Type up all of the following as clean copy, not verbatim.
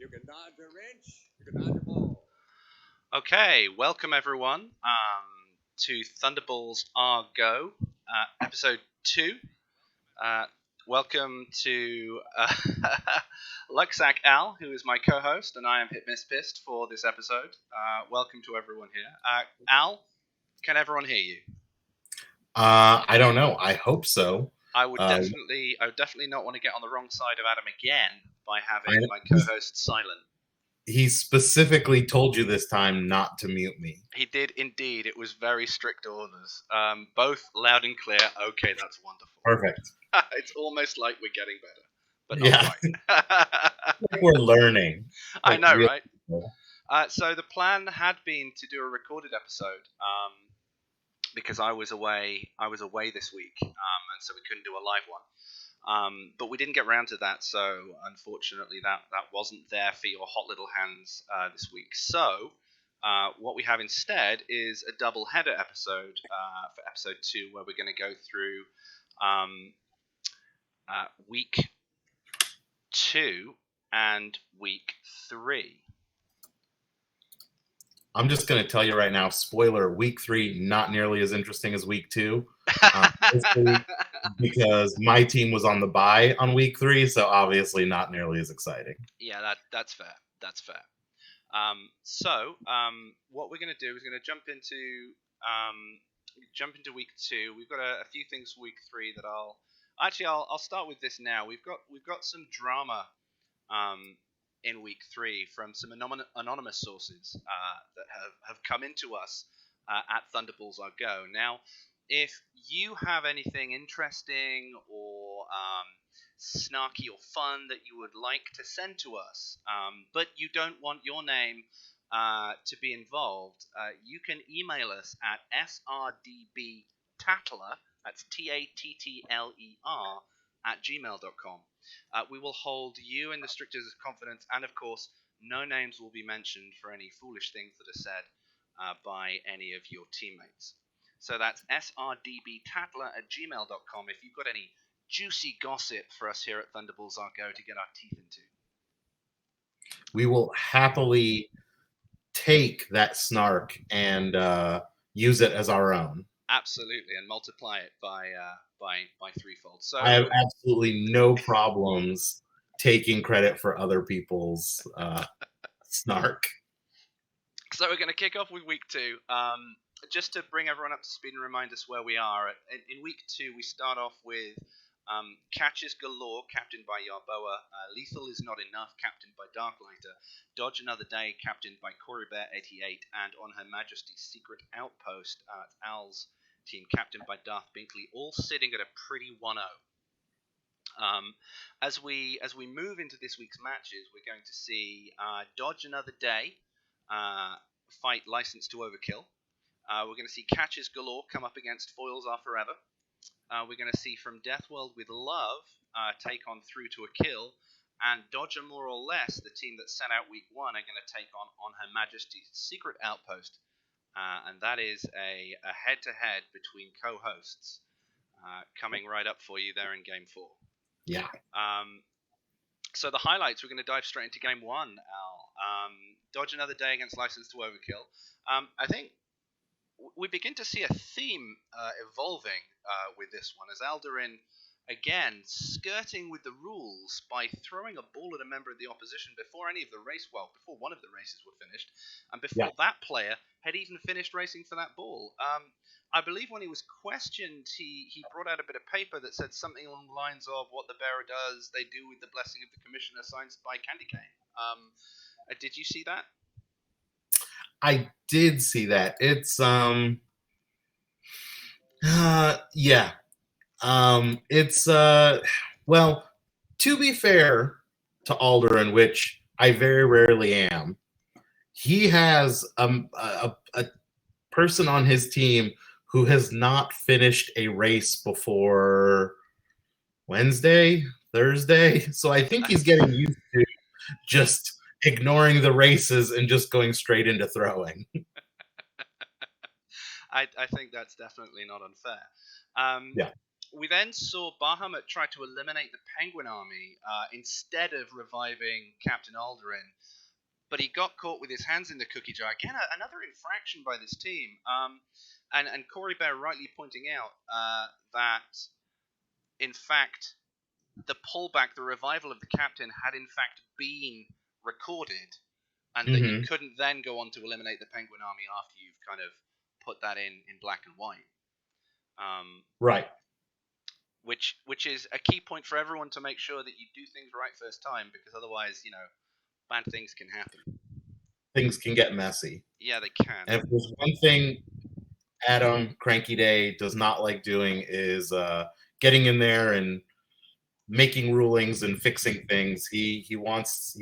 You can dodge a wrench. You can dodge a ball. Okay, welcome everyone to Thunderballs Are Go, episode 2. Welcome to LucsackAl, who is my co-host, and I am Hypmisspist for this episode. Welcome to everyone here. Al, can everyone hear you? I don't know. I hope so. I would definitely not want to get on the wrong side of Adam again by having my co-host silent. He specifically told you this time not to mute me. He did indeed. It was very strict orders. Both loud and clear. Okay, that's wonderful. Perfect. It's almost like we're getting better, but not quite. We're learning. I know, right? So the plan had been to do a recorded episode, because I was away this week, and so we couldn't do a live one. But we didn't get around to that, so unfortunately that wasn't there for your hot little hands this week. So what we have instead is a double header episode for episode 2, where we're going to go through week 2 and week 3. I'm just going to tell you right now, spoiler, week 3, not nearly as interesting as week 2. Because my team was on the bye on week 3, so obviously not nearly as exciting. Yeah, that's fair. That's fair. So what we're going to do is going to jump into week 2. We've got a few things for week 3 that I'll start with this now. We've got some drama in week 3 from some anonymous sources that have come into us at Thunderballs Are Go. Now, if you have anything interesting or snarky or fun that you would like to send to us, but you don't want your name to be involved, you can email us at srdbtattler, that's tattler, @gmail.com. We will hold you in the strictest confidence, and of course, no names will be mentioned for any foolish things that are said by any of your teammates. So that's srdbtattler@gmail.com if you've got any juicy gossip for us here at Thunderballs Are Go to get our teeth into. We will happily take that snark and use it as our own. Absolutely, and multiply it by threefold. So I have absolutely no problems taking credit for other people's snark. So we're going to kick off with week 2. Just to bring everyone up to speed and remind us where we are. In week 2, we start off with Catches Galore, captained by Yarboa. Lethal Is Not Enough, captained by Darklighter. Dodge Another Day, captained by Corey Bear 88. And On Her Majesty's Secret Outpost, Al's team, captained by Darth Binkley, all sitting at a pretty 1-0. As we move into this week's matches, we're going to see Dodge Another Day fight License to Overkill. We're going to see Catches Galore come up against Foils Are Forever. We're going to see From Deathworld with Love take on Through to a Kill. And Dodger More or Less, the team that sent out week 1, are going to take on Her Majesty's Secret Outpost. And that is a head-to-head between co-hosts coming right up for you there in Game 4. Yeah. So the highlights, we're going to dive straight into Game 1, Al. Dodge Another Day against License to Overkill. I think we begin to see a theme evolving with this one, as Aldurin, again, skirting with the rules by throwing a ball at a member of the opposition before before one of the races were finished, and before that player had even finished racing for that ball. I believe when he was questioned, he brought out a bit of paper that said something along the lines of what the bearer does, they do with the blessing of the commissioner, signed by Candy Cane. Did you see that? I did see that. It's it's well, to be fair to Alderaan, which I very rarely am, he has a person on his team who has not finished a race before Wednesday, Thursday. So I think he's getting used to just ignoring the races and just going straight into throwing. I think that's definitely not unfair. Yeah. We then saw Bahamut try to eliminate the Penguin army instead of reviving Captain Alderaan, but he got caught with his hands in the cookie jar. Again, another infraction by this team. And Corey Bear rightly pointing out that, in fact, the pullback, the revival of the captain, had in fact been recorded, and that you Mhm. couldn't then go on to eliminate the Penguin army after you've kind of put that in black and white. Right. Which is a key point for everyone to make sure that you do things right first time, because otherwise, bad things can happen. Things can get messy. Yeah, they can. And if there's one thing Adam Cranky Day does not like doing is getting in there and making rulings and fixing things. He wants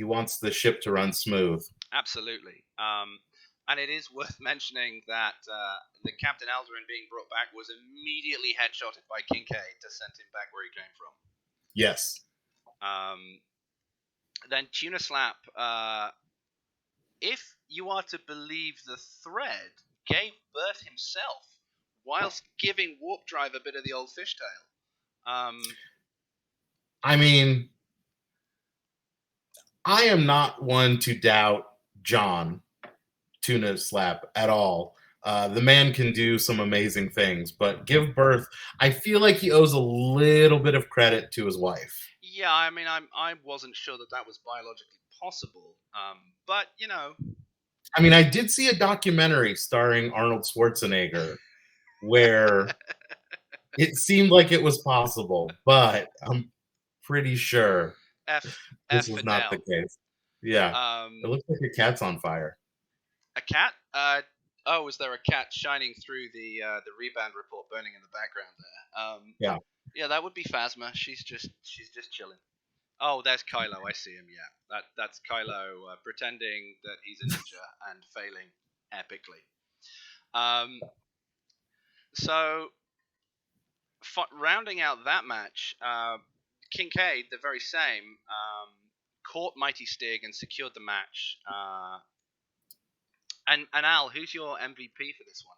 the ship to run smooth. Absolutely. And it is worth mentioning that the Captain Alderaan being brought back was immediately headshotted by Kincaid to send him back where he came from. Yes. Then Tuna Slap, if you are to believe the thread, gave birth himself whilst giving Warp Drive a bit of the old fishtail. I mean, I am not one to doubt John Tuna Slap at all. The man can do some amazing things, but give birth, I feel like he owes a little bit of credit to his wife. Yeah, I mean, I wasn't sure that was biologically possible, but I mean, I did see a documentary starring Arnold Schwarzenegger where it seemed like it was possible, but I'm pretty sure F this for was not the Nell. case. Yeah, it looks like a cat's on fire. A cat? Oh, was there a cat shining through the rebound report burning in the background there? Yeah. Yeah, that would be Phasma. She's just chilling. Oh, there's Kylo. I see him. Yeah, that's Kylo pretending that he's a ninja and failing epically. So rounding out that match, Kincaid, the very same, caught Mighty Stig and secured the match. And Al, who's your MVP for this one?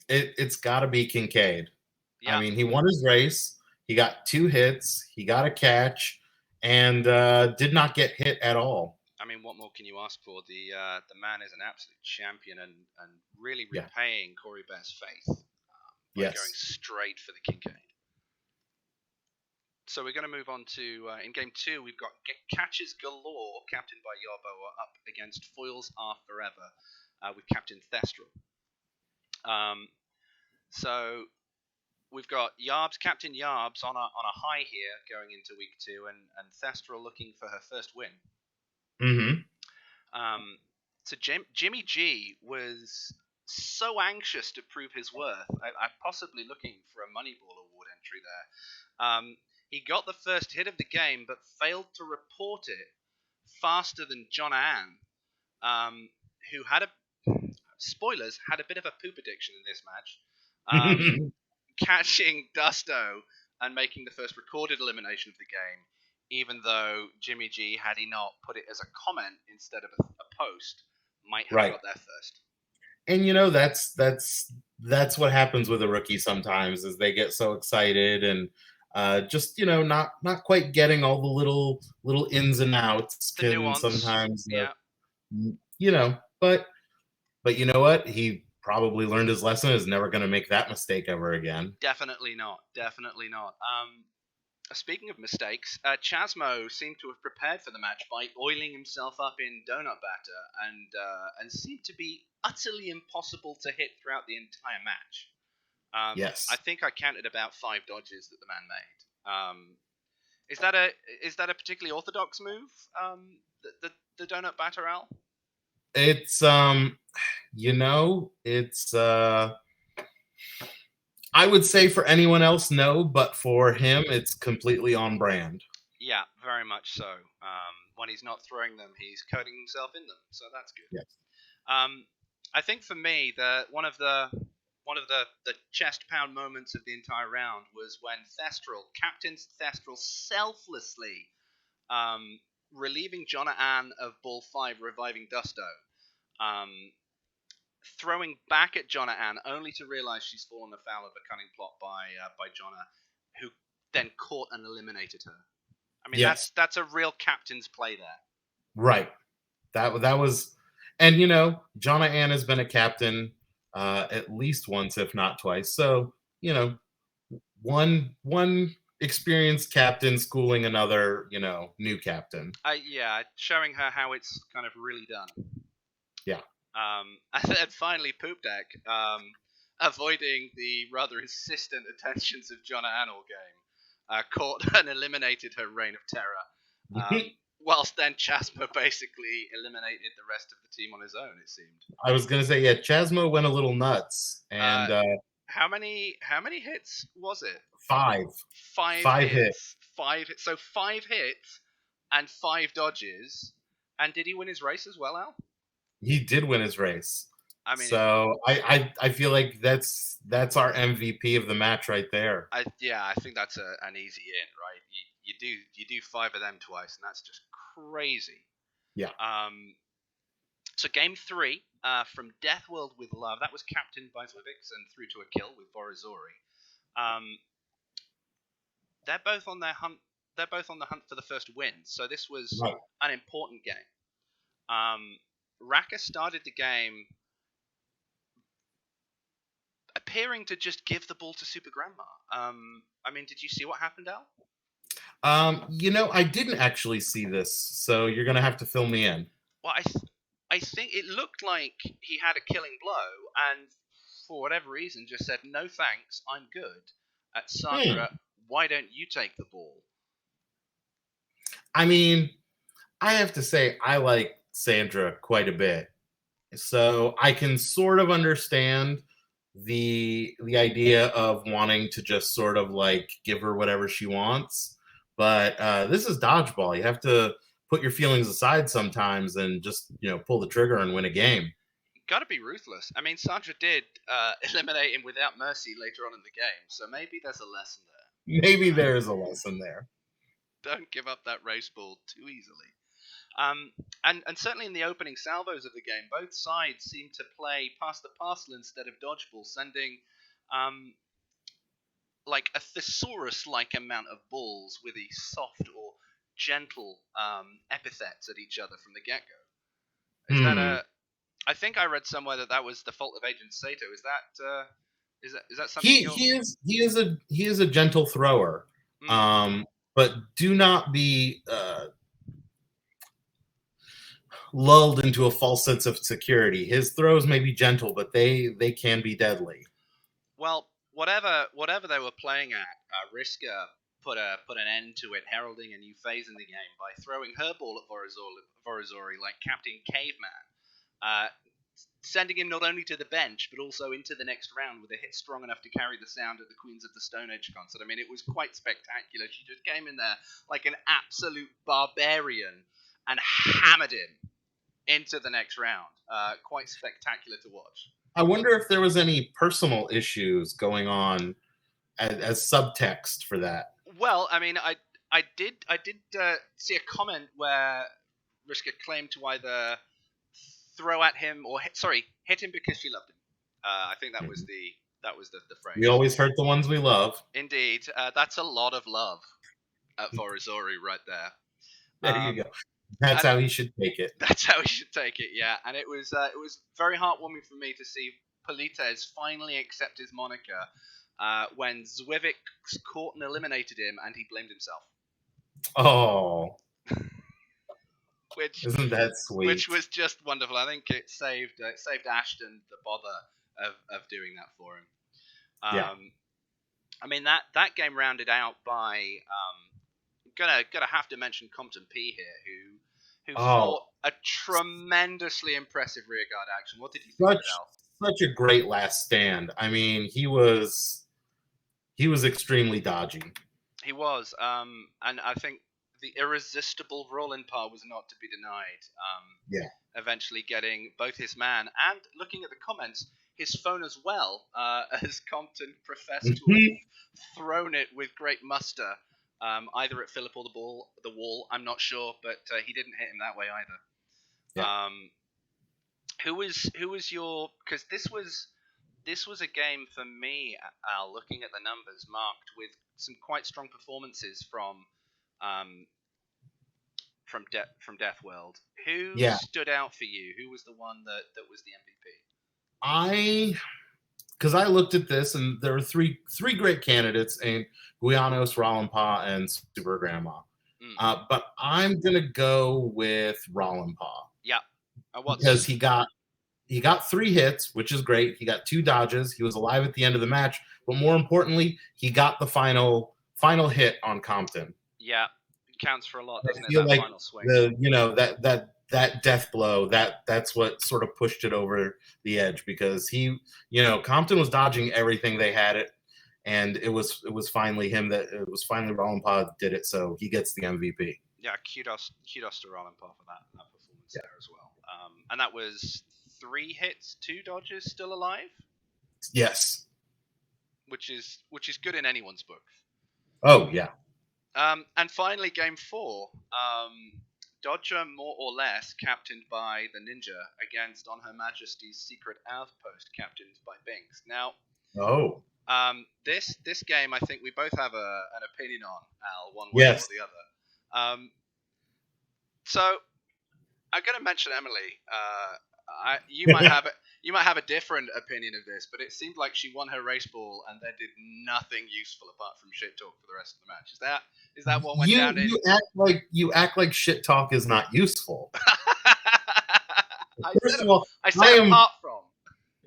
It's got to be Kincaid. Yeah. I mean, he won his race. He got 2 hits. He got a catch, and did not get hit at all. I mean, what more can you ask for? The man is an absolute champion and really Yeah. repaying Corey Bear's faith by Yes. going straight for the Kincaid. So we're going to move on to, in Game 2, we've got Catches Galore, captained by Yarboa, up against Foils Are Forever with Captain Thestral. So we've got Captain Yarbs on a high here going into week 2, and Thestral looking for her first win. Mm-hmm. So Jimmy G was so anxious to prove his worth. I'm possibly looking for a Moneyball award entry there. He got the first hit of the game, but failed to report it faster than John Ann, who had had a bit of a poop addiction in this match, catching Dusto and making the first recorded elimination of the game, even though Jimmy G, had he not put it as a comment instead of a post, might have got there first. And that's what happens with a rookie sometimes, is they get so excited and just not quite getting all the little ins and outs. The nuance. Sometimes yeah. But you know what? He probably learned his lesson, is never going to make that mistake ever again. Definitely not. Speaking of mistakes, Chasmo seemed to have prepared for the match by oiling himself up in donut batter and seemed to be utterly impossible to hit throughout the entire match. Yes. I think I counted about 5 dodges that the man made. Is that a particularly orthodox move? The donut batter, Al? It's it's I would say for anyone else, no, but for him, it's completely on brand. Yeah, very much so. When he's not throwing them, he's coating himself in them, so that's good. Yes. I think for me, one of the chest pound moments of the entire round was when Captain Thestral, selflessly relieving Jonna Ann of ball 5, reviving Dusto. Throwing back at Jonna Ann, only to realize she's fallen afoul of a cunning plot by Jonna, then caught and eliminated her. I mean, Yes. that's a real captain's play there. Right. That was, and you know, Jonna Ann has been a captain at least once, if not twice. So you know, one experienced captain schooling another, you know, new captain. Yeah, showing her how it's kind of really done. Yeah. And then finally, Poop Deck, avoiding the rather insistent attentions of Jonna Ann all game, caught and eliminated her reign of terror. Whilst then Chasmo basically eliminated the rest of the team on his own, it seemed. I was gonna say, yeah, Chasmo went a little nuts, and how many hits was it? Five Hits. hits. 5 hits. So 5 hits and 5 dodges. And did he win his race as well, Al? He did win his race. I mean, so I feel like that's our MVP of the match right there. I think that's an easy in, right? You do 5 of them twice, and that's just crazy. Yeah. So game 3 from Death World with Love, that was captained by Vivix and through to a kill with Borizori. They're both on their hunt. They're both on the hunt for the first win. So this was an important game. Raka started the game appearing to just give the ball to Super Grandma. I mean, did you see what happened, Al? You know, I didn't actually see this, so you're gonna have to fill me in. Well, I think it looked like he had a killing blow, and for whatever reason, just said no thanks, I'm good. At Sandra, why don't you take the ball? I mean, I have to say I like Sandra quite a bit, so I can sort of understand the idea of wanting to just sort of like give her whatever she wants. But this is dodgeball. You have to put your feelings aside sometimes and just, you know, pull the trigger and win a game. Got to be ruthless. I mean, Sandra did eliminate him without mercy later on in the game, so maybe there's a lesson there. Maybe there is a lesson there. Don't give up that race ball too easily. And certainly in the opening salvos of the game, both sides seemed to play pass the parcel instead of dodgeball, sending like a thesaurus-like amount of balls with a soft or gentle epithets at each other from the get-go. Is that a? I think I read somewhere that was the fault of Agent Sato. Is that something? He is a gentle thrower. But do not be lulled into a false sense of security. His throws may be gentle, but they can be deadly. Well, whatever they were playing at, Riska put an end to it, heralding a new phase in the game by throwing her ball at Vorizori like Captain Caveman, sending him not only to the bench but also into the next round with a hit strong enough to carry the sound at the Queens of the Stone Age concert. I mean, it was quite spectacular. She just came in there like an absolute barbarian and hammered him into the next round. Quite spectacular to watch. I wonder if there was any personal issues going on as subtext for that. Well, I mean, I did see a comment where Riska claimed to either throw at him or hit him because she loved him. I think that was the phrase. We always hurt the ones we love. Indeed, that's a lot of love at Vorizori right there. There you go. That's how he should take it. That's how he should take it, yeah. And it was very heartwarming for me to see Polites finally accept his moniker when Zwivik caught and eliminated him, and he blamed himself. Oh, isn't that sweet? Which was just wonderful. I think it saved Ashton the bother of doing that for him. Yeah. I mean that game rounded out by gonna have to mention Compton P here, who fought a tremendously impressive rearguard action. What did you think of it, Al? Such a great last stand. I mean, he was extremely dodgy. He was, and I think the irresistible roll-in par was not to be denied. Eventually getting both his man and, looking at the comments, his phone as well, as Compton professed to have thrown it with great muster, either at Philip or the wall. I'm not sure, but he didn't hit him that way either. Yeah. Who was your? Because this was a game for me, Al, looking at the numbers, marked with some quite strong performances um, from Death World. Who Yeah, stood out for you? Who was the one that was the MVP? I because I looked at this and there were three great candidates in Guianos, Rollenpaw, and Super Grandma. Mm. But I'm gonna go with Rollenpaw Yeah. because What's he got 3 hits, which is great. He got 2 dodges. He was alive at the end of the match, but more importantly, he got the final hit on Compton. yeah, it counts for a lot, I doesn't it? feel That like final swing. that death blow that's what sort of pushed it over the edge because Compton was dodging everything they had it, and it was finally Rollenpaw did it, so he gets the MVP. Yeah, kudos to Rollenpaw for that performance there as well. And that was 3 hits, 2 dodges, still alive, Yes. which is good in anyone's book. Oh yeah. And finally, game 4. Dodger, more or less, captained by the Ninja against On Her Majesty's Secret Outpost, captained by Binks. Now, Oh. this game, I think we both have an opinion on, Al, one way Yes. or the other. So I'm going to mention Emily. You might have a different opinion of this, but it seemed like she won her race ball and then did nothing useful apart from shit talk for the rest of the match. Is that what went down? You act like shit talk is not useful. First of all, I said apart from.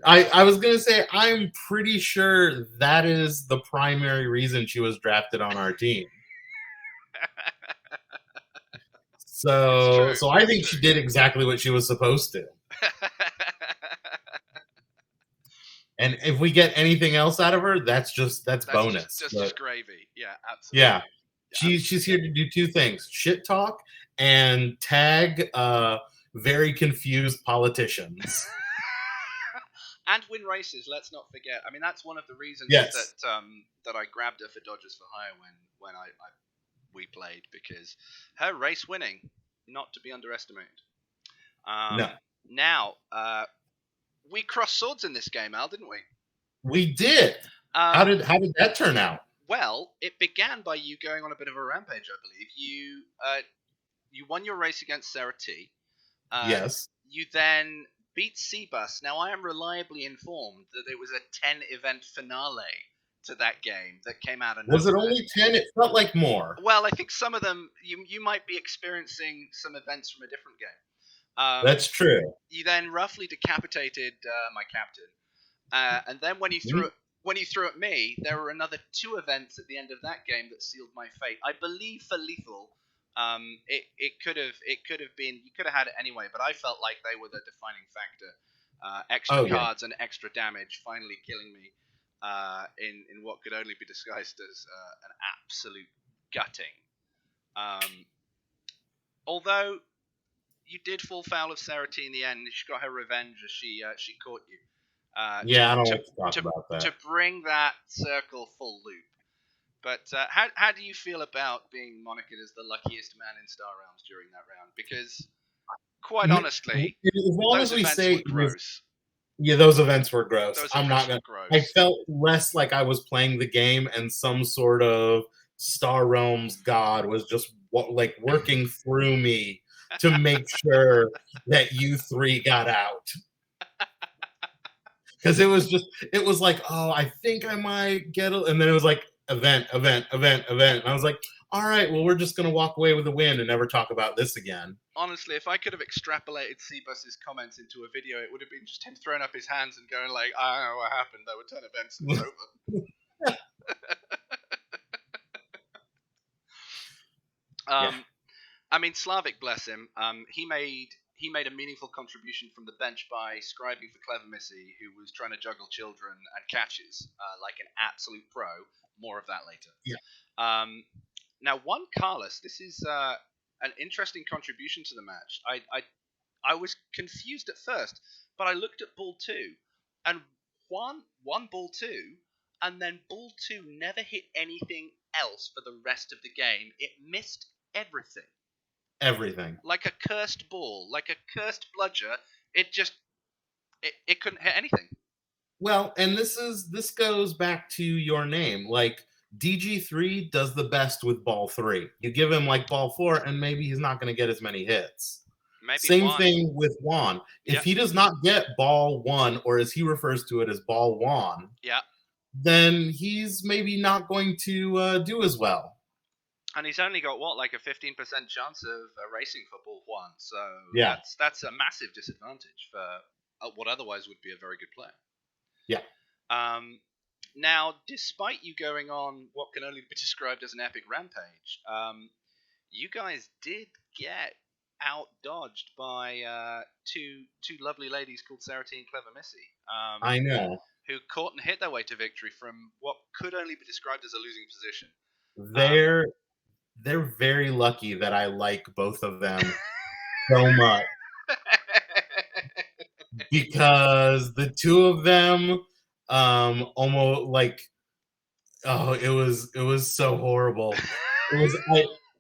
I was gonna say I'm pretty sure that is the primary reason she was drafted on our team. So I think she did exactly what she was supposed to. And if we get anything else out of her, that's bonus. Just gravy. Yeah, absolutely. Yeah. She's here to do 2 things: shit talk and tag very confused politicians. And win races. Let's not forget. I mean, that's one of the reasons Yes. that I grabbed her for Dodgers for Hire when we played, because her race winning, not to be underestimated. No. Now, we crossed swords in this game, Al, didn't we? We did. How did that turn out? Well, it began by you going on a bit of a rampage, I believe. You won your race against Sarah T. Yes. You then beat Seabus. Now, I am reliably informed that it was a 10-event finale to that game that came out of nowhere. Was it only 10? It felt like more. Well, I think some of them, you might be experiencing some events from a different game. That's true. You then roughly decapitated my captain. And then when you threw at me, there were another 2 events at the end of that game that sealed my fate. I believe for lethal, it could have been, you could have had it anyway, but I felt like they were the defining factor. Extra cards and extra damage finally killing me in what could only be disguised as an absolute gutting. Although you did fall foul of Sarah T in the end, she got her revenge as she caught you. I don't want to talk about that. To bring that circle full loop. But how do you feel about being monikered as the luckiest man in Star Realms during that round? Because, quite honestly, as long as we say were gross. Yeah, those events were gross. I'm not gonna. I felt less like I was playing the game and some sort of Star Realms god was just working through me to make sure that you 3 got out. Because it was like, oh, I think I might get it, and then it was like event. And I was like, all right, well, we're just gonna walk away with a win and never talk about this again. Honestly, if I could have extrapolated Seabus's comments into a video, it would have been just him throwing up his hands and going like, I don't know what happened. There were 10 events and it's over. I mean, Slavic, bless him. He made a meaningful contribution from the bench by scribing for Clever Missy, who was trying to juggle children and catches like an absolute pro. More of that later. Yeah. Now, one Carlos, this is an interesting contribution to the match. I was confused at first, but I looked at Ball 2, and won Ball 2, and then Ball 2 never hit anything else for the rest of the game. It missed everything. Everything. Like a cursed ball, like a cursed bludger. It couldn't hit anything. Well, and this goes back to your name. Like, DG3 does the best with ball 3. You give him like ball 4, and maybe he's not going to get as many hits. Maybe Same one. thing with Juan. If Yep. he does not get ball 1, or as he refers to it as ball 1, Yeah. then he's maybe not going to do as well. And he's only got what, like a 15% chance of erasing for ball 1. So Yeah. that's a massive disadvantage for what otherwise would be a very good player. Yeah. Now, despite you going on what can only be described as an epic rampage, you guys did get out-dodged by two lovely ladies called Sarah T and Clever Missy. I know. Who caught and hit their way to victory from what could only be described as a losing position. They're very lucky that I like both of them so much. Because the two of them almost like, oh, it was so horrible.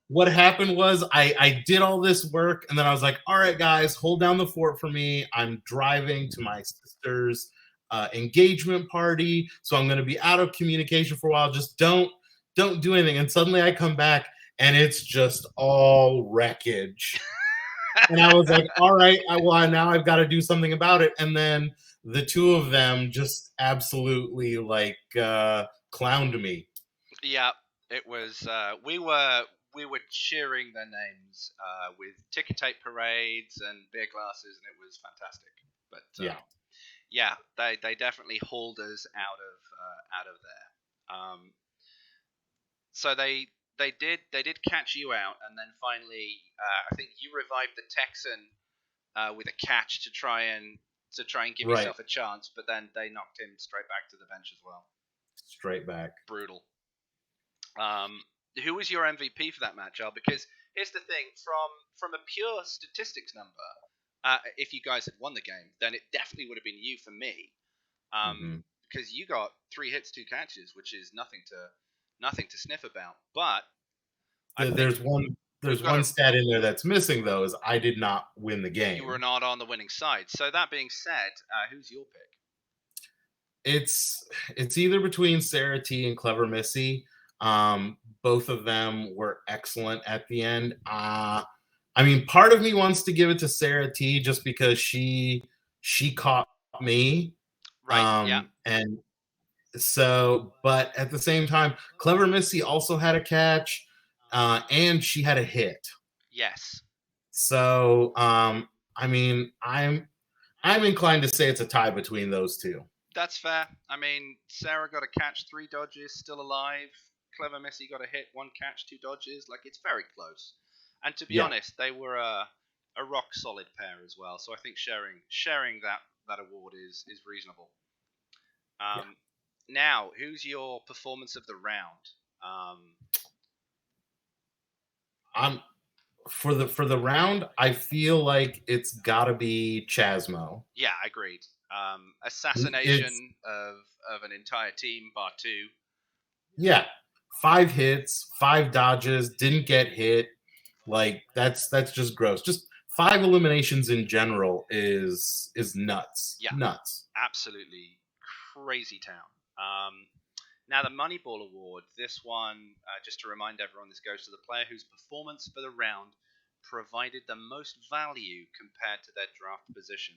What happened was I did all this work, and then I was like, all right, guys, hold down the fort for me. I'm driving to my sister's engagement party, so I'm going to be out of communication for a while. Just don't do anything. And suddenly I come back, and it's just all wreckage. And I was like, all right, well, now I've got to do something about it. And then the two of them just absolutely like clowned me. Yeah, it was. We were cheering their names with ticker tape parades and beer glasses, and it was fantastic. But yeah, they definitely hauled us out of there. So they did catch you out, and then finally, I think you revived the Texan with a catch to try and give yourself a chance, but then they knocked him straight back to the bench as well. Straight back. Brutal. Who was your MVP for that match, Al? Because here's the thing: from a pure statistics number, if you guys had won the game, then it definitely would have been you for me. Because you got 3 hits, 2 catches, which is nothing to sniff about. But there's one stat in there that's missing, though, is I did not win the game. You were not on the winning side. So that being said, who's your pick? It's either between Sarah T and Clever Missy. Both of them were excellent at the end. I mean, part of me wants to give it to Sarah T just because she caught me. Right. Yeah. And so, but at the same time, Clever Missy also had a catch, and she had a hit. Yes. So, I mean, I'm inclined to say it's a tie between those two. That's fair. I mean, Sarah got a catch, 3 dodges, still alive. Clever Missy got a hit, 1 catch, 2 dodges. Like, it's very close. And to be honest, they were a rock solid pair as well. So I think sharing that award is reasonable. Now, who's your performance of the round? For the round, I feel like it's got to be Chasmo. Yeah, agreed. Assassination of an entire team, bar 2. Yeah, 5 hits, 5 dodges, didn't get hit. Like that's just gross. Just 5 eliminations in general is nuts. Yeah, nuts. Absolutely crazy town. Now the Moneyball Award. This one, just to remind everyone, this goes to the player whose performance for the round provided the most value compared to their draft position.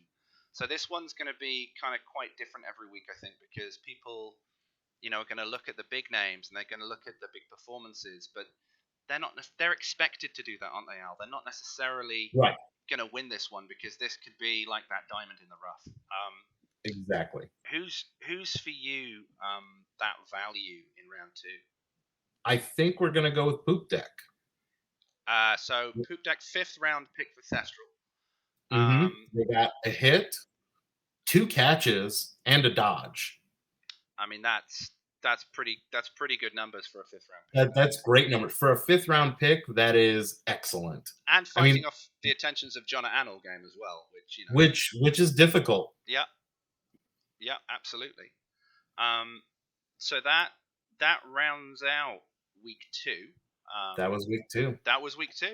So this one's going to be kind of quite different every week, I think, because people, are going to look at the big names and they're going to look at the big performances, but they're expected to do that, aren't they, Al? They're not necessarily going to win this one because this could be like that diamond in the rough. Exactly. Who's for you that value in round 2? I think we're going to go with Poop Deck. So Poop Deck, 5th round pick for Thestral. They got a hit, 2 catches, and a dodge. I mean, that's pretty good numbers for a 5th round pick. That's great numbers for a 5th round pick. That is excellent. And fighting off the attentions of John Annal game as well, which is difficult. Yeah, absolutely. So that rounds out week 2. That was week 2. That was week 2.